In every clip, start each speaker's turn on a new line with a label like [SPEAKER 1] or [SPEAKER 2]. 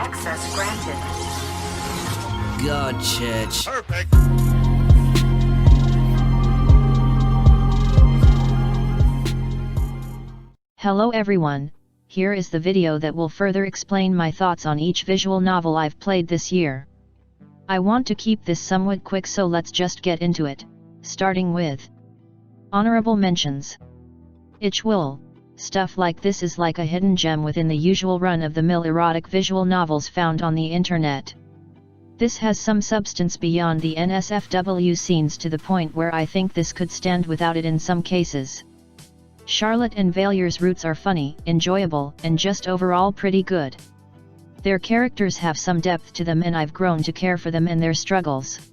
[SPEAKER 1] Access granted.
[SPEAKER 2] God, Church.
[SPEAKER 3] Perfect.
[SPEAKER 4] Hello everyone, here is the video that will further explain my thoughts on each visual novel I've played this year. I want to keep this somewhat quick, so let's just get into it, starting with honorable mentions. Itchwool. Stuff like this is like a hidden gem within the usual run-of-the-mill erotic visual novels found on the internet. This has some substance beyond the NSFW scenes to the point where I think this could stand without it in some cases. Charlotte and Valier's roots are funny, enjoyable, and just overall pretty good. Their characters have some depth to them and I've grown to care for them and their struggles.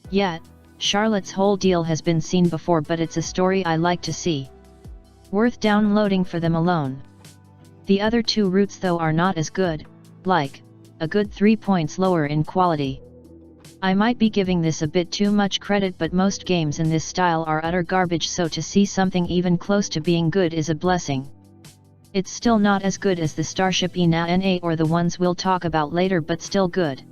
[SPEAKER 4] Yet, Charlotte's whole deal has been seen before, but it's a story I like to see. Worth downloading for them alone. The other two roots though are not as good, like, a good 3 points lower in quality. I might be giving this a bit too much credit, but most games in this style are utter garbage, so to see something even close to being good is a blessing. It's still not as good as the Starship NA or the ones we'll talk about later, but still good.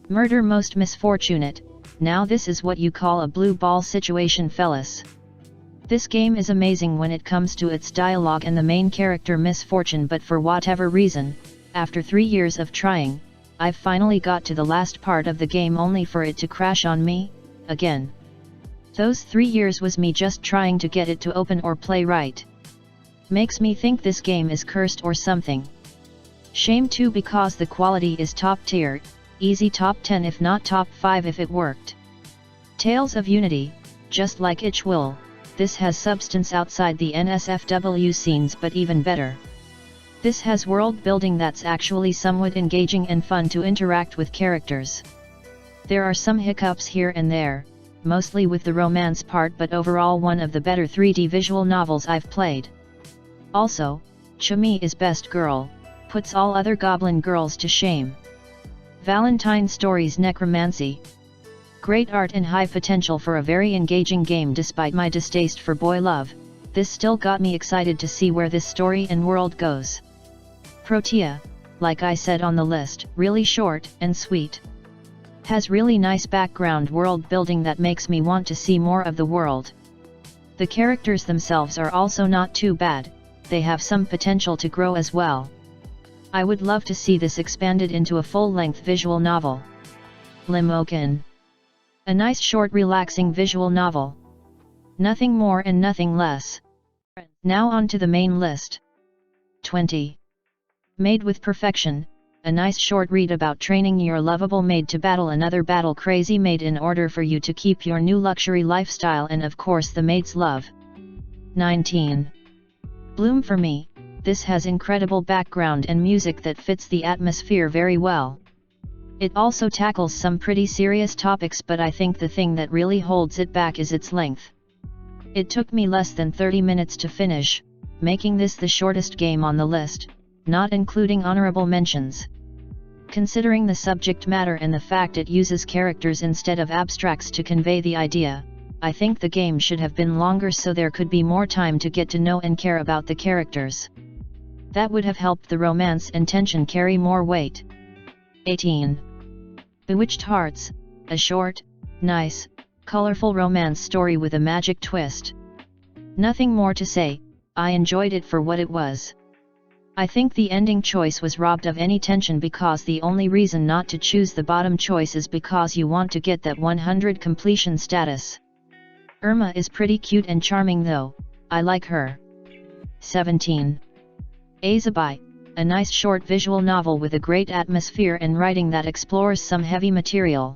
[SPEAKER 4] Murder Most Misfortunate. Now this is what you call a blue ball situation, fellas. This game is amazing when it comes to its dialogue and the main character Misfortune, but for whatever reason, after 3 years of trying, I've finally got to the last part of the game only for it to crash on me, again. Those 3 years was me just trying to get it to open or play right. Makes me think this game is cursed or something. Shame too, because the quality is top tier, easy top 10 if not top 5 if it worked. Tales of Unity. Just like Itchwool, this has substance outside the NSFW scenes, but even better. This has world building that's actually somewhat engaging and fun to interact with characters. There are some hiccups here and there, mostly with the romance part, but overall one of the better 3D visual novels I've played. Also, Chummy is best girl, puts all other goblin girls to shame. Valentine Stories Necromancy. Great art and high potential for a very engaging game. Despite my distaste for boy love, this still got me excited to see where this story and world goes. Protea, like I said on the list, really short and sweet. Has really nice background world building that makes me want to see more of the world. The characters themselves are also not too bad, they have some potential to grow as well. I would love to see this expanded into a full-length visual novel. Limokin. A nice short relaxing visual novel. Nothing more and nothing less. Now on to the main list. 20. Made with Perfection, a nice short read about training your lovable maid to battle another battle crazy maid in order for you to keep your new luxury lifestyle and of course the maid's love. 19. Bloom for Me. This has incredible background and music that fits the atmosphere very well. It also tackles some pretty serious topics, but I think the thing that really holds it back is its length. It took me less than 30 minutes to finish, making this the shortest game on the list, not including honorable mentions. Considering the subject matter and the fact it uses characters instead of abstracts to convey the idea, I think the game should have been longer so there could be more time to get to know and care about the characters. That would have helped the romance and tension carry more weight. 18. Bewitched Hearts, a short, nice, colorful romance story with a magic twist. Nothing more to say, I enjoyed it for what it was. I think the ending choice was robbed of any tension because the only reason not to choose the bottom choice is because you want to get that 100 completion status. Irma is pretty cute and charming though, I like her. 17. Azabai. A nice short visual novel with a great atmosphere and writing that explores some heavy material.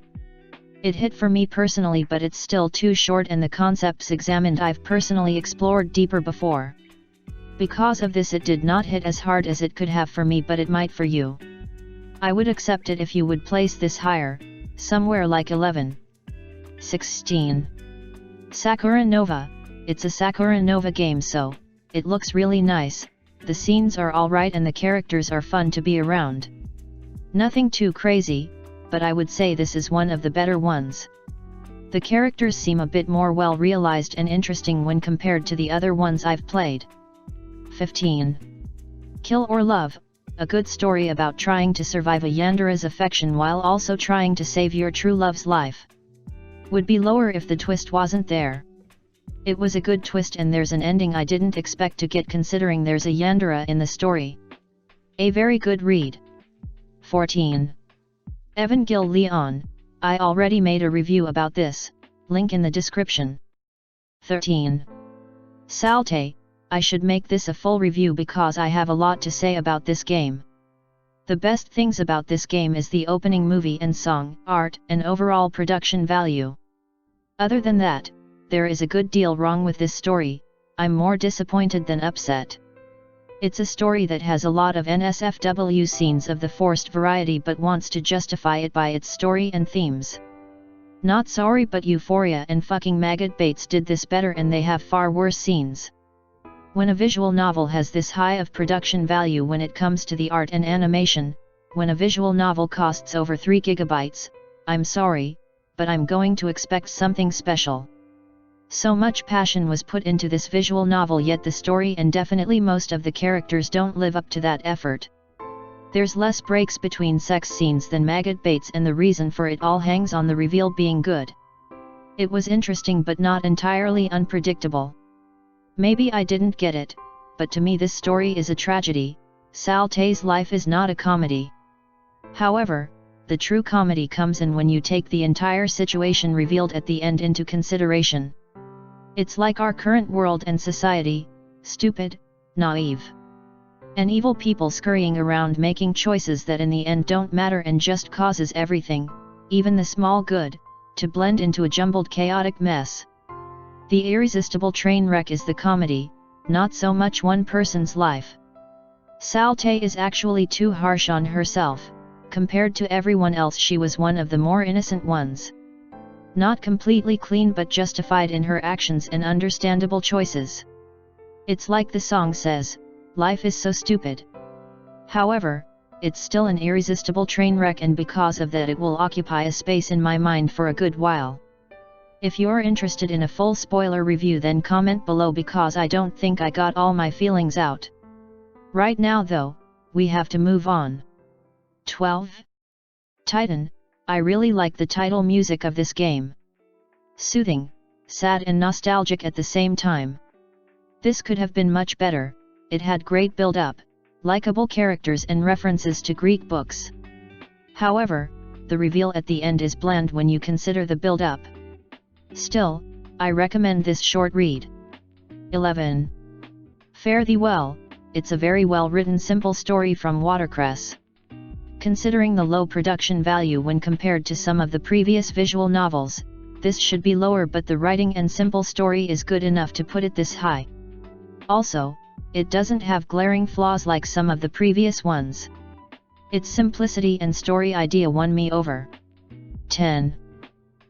[SPEAKER 4] It hit for me personally, but it's still too short and the concepts examined I've personally explored deeper before. Because of this it did not hit as hard as it could have for me, but it might for you. I would accept it if you would place this higher, somewhere like 11. 16. Sakura Nova. It's a Sakura Nova game, so it looks really nice. The scenes are alright and the characters are fun to be around. Nothing too crazy, but I would say this is one of the better ones. The characters seem a bit more well realized and interesting when compared to the other ones I've played. 15. Kill or Love, a good story about trying to survive a Yandera's affection while also trying to save your true love's life. Would be lower if the twist wasn't there. It was a good twist and there's an ending I didn't expect to get considering there's a Yandera in the story. A very good read. 14. Evangelion, I already made a review about this, link in the description. 13. Salte, I should make this a full review because I have a lot to say about this game. The best things about this game is the opening movie and song, art, and overall production value. Other than that, there is a good deal wrong with this story. I'm more disappointed than upset. It's a story that has a lot of NSFW scenes of the forced variety but wants to justify it by its story and themes. Not sorry, but Euphoria and fucking Maggot Bates did this better and they have far worse scenes. When a visual novel has this high of production value when it comes to the art and animation, when a visual novel costs over 3 GB, I'm sorry, but I'm going to expect something special. So much passion was put into this visual novel, yet the story and definitely most of the characters don't live up to that effort. There's less breaks between sex scenes than Maggot Bates and the reason for it all hangs on the reveal being good. It was interesting but not entirely unpredictable. Maybe I didn't get it, but to me this story is a tragedy. Salte's life is not a comedy. However, the true comedy comes in when you take the entire situation revealed at the end into consideration. It's like our current world and society, stupid, naive, and evil people scurrying around making choices that in the end don't matter and just causes everything, even the small good, to blend into a jumbled chaotic mess. The irresistible train wreck is the comedy, not so much one person's life. Salte is actually too harsh on herself. Compared to everyone else, she was one of the more innocent ones. Not completely clean but justified in her actions and understandable choices. It's like the song says, life is so stupid. However, it's still an irresistible train wreck, and because of that it will occupy a space in my mind for a good while. If you're interested in a full spoiler review, then comment below because I don't think I got all my feelings out. Right now though, we have to move on. 12. Titan, I really like the title music of this game. Soothing, sad and nostalgic at the same time. This could have been much better. It had great build-up, likable characters and references to Greek books. However, the reveal at the end is bland when you consider the build-up. Still, I recommend this short read. 11. Fare Thee Well, it's a very well written simple story from Watercress. Considering the low production value when compared to some of the previous visual novels, this should be lower, but the writing and simple story is good enough to put it this high. Also, it doesn't have glaring flaws like some of the previous ones. Its simplicity and story idea won me over. 10.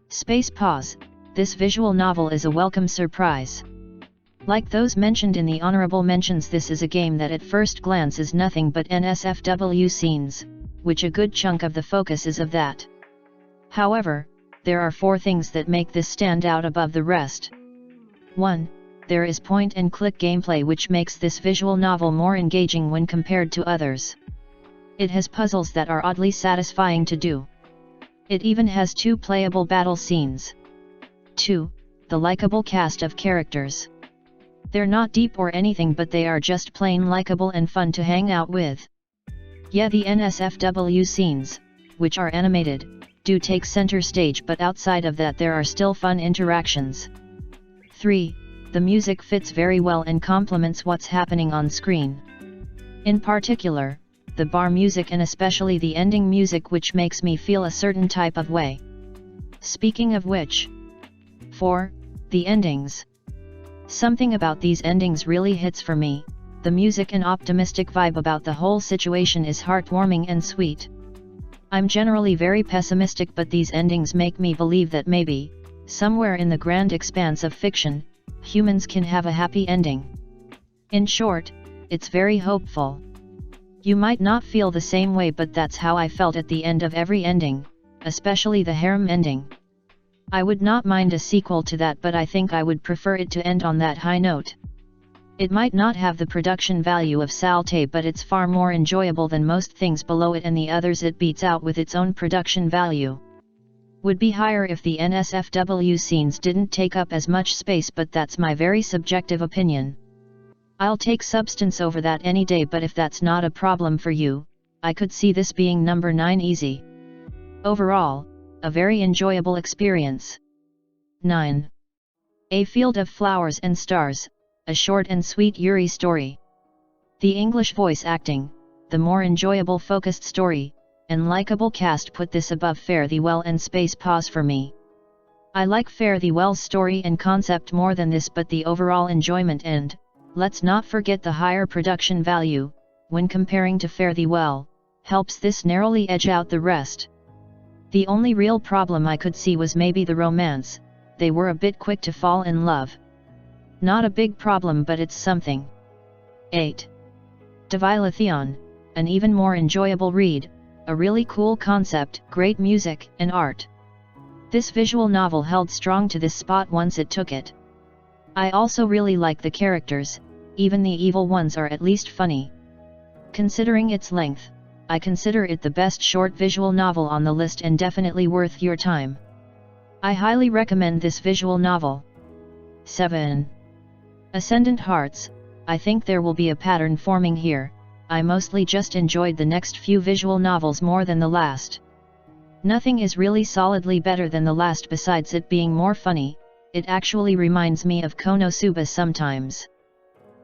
[SPEAKER 4] Space Pause, this visual novel is a welcome surprise. Like those mentioned in the honorable mentions, this is a game that at first glance is nothing but NSFW scenes, which a good chunk of the focus is of that. However, there are 4 things that make this stand out above the rest. 1. There is point-and-click gameplay which makes this visual novel more engaging when compared to others. It has puzzles that are oddly satisfying to do. It even has 2 playable battle scenes. 2. The likable cast of characters. They're not deep or anything, but they are just plain likable and fun to hang out with. Yeah, the NSFW scenes, which are animated, do take center stage, but outside of that there are still fun interactions. 3. The music fits very well and complements what's happening on screen. In particular, the bar music and especially the ending music, which makes me feel a certain type of way. Speaking of which. 4. The endings. Something about these endings really hits for me. The music and optimistic vibe about the whole situation is heartwarming and sweet. I'm generally very pessimistic, but these endings make me believe that maybe, somewhere in the grand expanse of fiction, humans can have a happy ending. In short, it's very hopeful. You might not feel the same way, but that's how I felt at the end of every ending, especially the harem ending. I would not mind a sequel to that, but I think I would prefer it to end on that high note. It might not have the production value of Salte, but it's far more enjoyable than most things below it, and the others it beats out with its own production value. Would be higher if the NSFW scenes didn't take up as much space, but that's my very subjective opinion. I'll take substance over that any day, but if that's not a problem for you, I could see this being number 9 easy. Overall, a very enjoyable experience. 9. A Field of Flowers and Stars, a short and sweet Yuri story. The English voice acting, the more enjoyable focused story, and likable cast put this above Fare Thee Well and Space Pause for me. I like Fare Thee Well's story and concept more than this, but the overall enjoyment and, let's not forget the higher production value, when comparing to Fare Thee Well, helps this narrowly edge out the rest. The only real problem I could see was maybe the romance, they were a bit quick to fall in love. Not a big problem, but it's something. 8. Devilatheon, an even more enjoyable read, a really cool concept, great music and art. This visual novel held strong to this spot once it took it. I also really like the characters, even the evil ones are at least funny. Considering its length, I consider it the best short visual novel on the list and definitely worth your time. I highly recommend this visual novel. 7. Ascendant Hearts, I think there will be a pattern forming here. I mostly just enjoyed the next few visual novels more than the last. Nothing is really solidly better than the last besides it being more funny. It actually reminds me of Konosuba sometimes.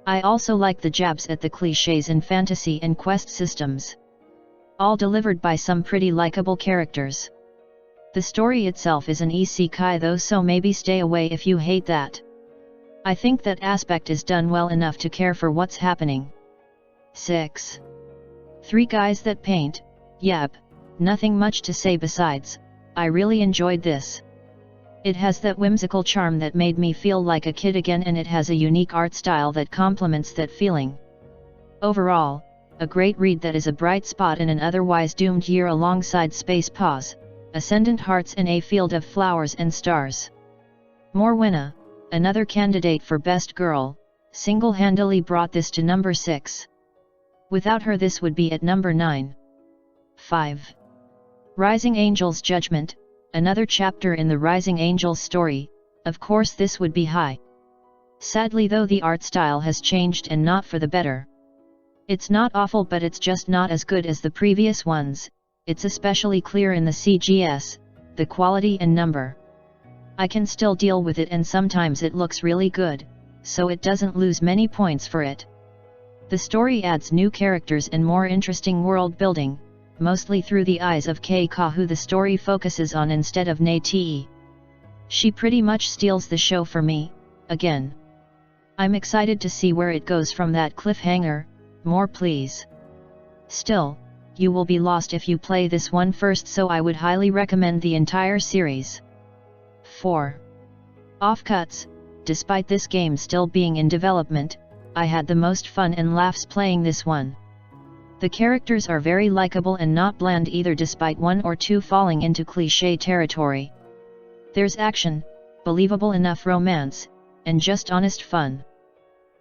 [SPEAKER 4] I also like the jabs at the clichés in fantasy and quest systems. All delivered by some pretty likable characters. The story itself is an isekai though, so maybe stay away if you hate that. I think that aspect is done well enough to care for what's happening. 6. Three Guys That Paint, yep, nothing much to say besides, I really enjoyed this. It has that whimsical charm that made me feel like a kid again, and it has a unique art style that complements that feeling. Overall, a great read that is a bright spot in an otherwise doomed year alongside Space Pause, Ascendant Hearts and A Field of Flowers and Stars. Morwenna, another candidate for Best Girl, single-handedly brought this to number 6. Without her this would be at number 9. 5. Rising Angels Judgment, another chapter in the Rising Angels story, of course this would be high. Sadly though, the art style has changed and not for the better. It's not awful, but it's just not as good as the previous ones. It's especially clear in the CGS, the quality and number. I can still deal with it, and sometimes it looks really good, so it doesn't lose many points for it. The story adds new characters and more interesting world building, mostly through the eyes of Keika, who the story focuses on instead of Nate. She pretty much steals the show for me, again. I'm excited to see where it goes from that cliffhanger. More please. Still, you will be lost if you play this one first, so I would highly recommend the entire series. 4. Offcuts, despite this game still being in development, I had the most fun and laughs playing this one. The characters are very likable and not bland either, despite one or two falling into cliché territory. There's action, believable enough romance, and just honest fun.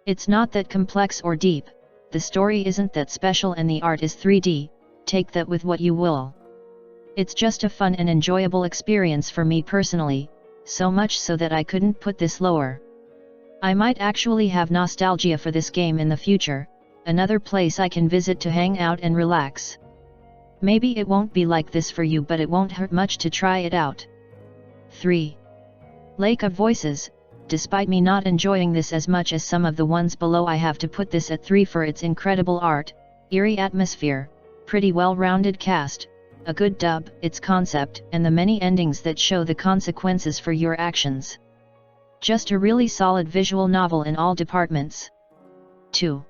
[SPEAKER 4] It's not that complex or deep. The story isn't that special and the art is 3D, take that with what you will. It's just a fun and enjoyable experience for me personally, so much so that I couldn't put this lower. I might actually have nostalgia for this game in the future, another place I can visit to hang out and relax. Maybe it won't be like this for you, but it won't hurt much to try it out. 3. Lake of Voices. Despite me not enjoying this as much as some of the ones below, I have to put this at 3 for its incredible art, eerie atmosphere, pretty well-rounded cast, a good dub, its concept, and the many endings that show the consequences for your actions. Just a really solid visual novel in all departments. 2.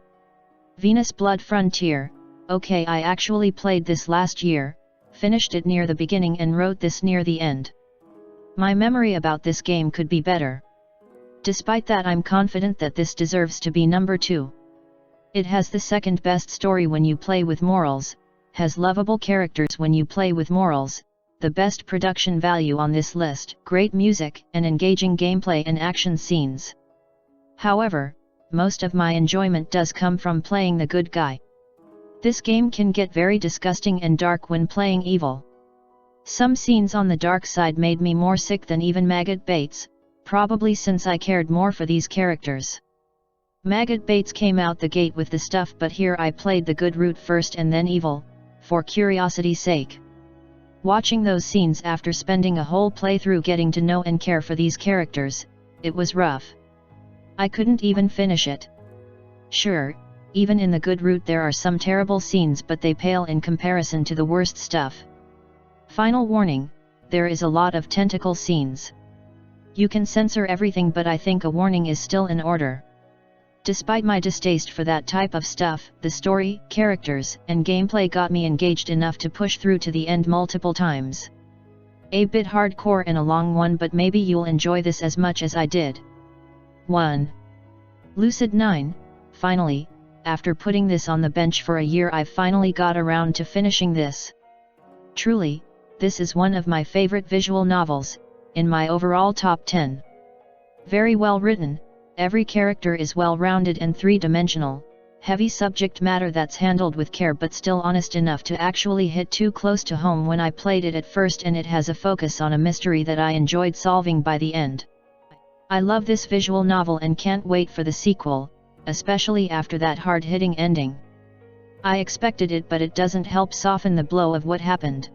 [SPEAKER 4] Venus Blood Frontier. Okay, I actually played this last year, finished it near the beginning and wrote this near the end. My memory about this game could be better. Despite that, I'm confident that this deserves to be number 2. It has the second best story when you play with morals, has lovable characters when you play with morals, the best production value on this list, great music, and engaging gameplay and action scenes. However, most of my enjoyment does come from playing the good guy. This game can get very disgusting and dark when playing evil. Some scenes on the dark side made me more sick than even Maggot Bates, probably since I cared more for these characters. Maggot Bates came out the gate with the stuff, but here I played the good route first and then evil, for curiosity's sake. Watching those scenes after spending a whole playthrough getting to know and care for these characters, it was rough. I couldn't even finish it. Sure, even in the good route there are some terrible scenes, but they pale in comparison to the worst stuff. Final warning, there is a lot of tentacle scenes. You can censor everything, but I think a warning is still in order. Despite my distaste for that type of stuff, the story, characters, and gameplay got me engaged enough to push through to the end multiple times. A bit hardcore and a long one, but maybe you'll enjoy this as much as I did. 1. Lucid 9, finally, after putting this on the bench for a year, I've finally got around to finishing this. Truly, this is one of my favorite visual novels, in my overall top 10. Very well written. Every character is well-rounded and three-dimensional, heavy subject matter that's handled with care but still honest enough to actually hit too close to home when I played it at first, and it has a focus on a mystery that I enjoyed solving by the end. I love this visual novel and can't wait for the sequel, especially after that hard-hitting ending. I expected it, but it doesn't help soften the blow of what happened.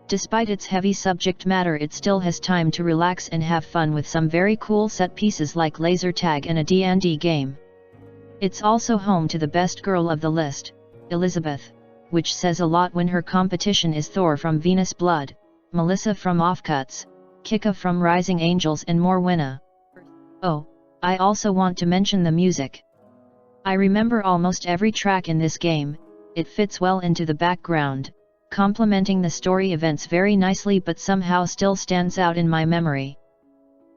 [SPEAKER 4] Despite its heavy subject matter, it still has time to relax and have fun with some very cool set pieces like laser tag and a D&D game. It's also home to the best girl of the list, Elizabeth, which says a lot when her competition is Thor from Venus Blood, Melissa from Offcuts, Kika from Rising Angels, and Morwenna. Oh, I also want to mention the music. I remember almost every track in this game. It fits well into the background, complementing the story events very nicely, but somehow still stands out in my memory.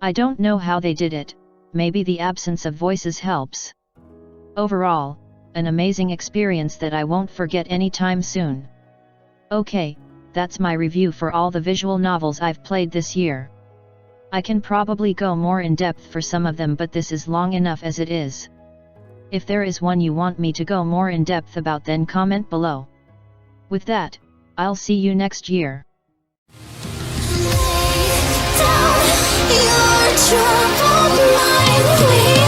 [SPEAKER 4] I don't know how they did it, maybe the absence of voices helps. Overall, an amazing experience that I won't forget anytime soon. Okay, that's my review for all the visual novels I've played this year. I can probably go more in depth for some of them, but this is long enough as it is. If there is one you want me to go more in depth about, then comment below. With that, I'll see you next year.
[SPEAKER 1] Lay down your troubled mind, please.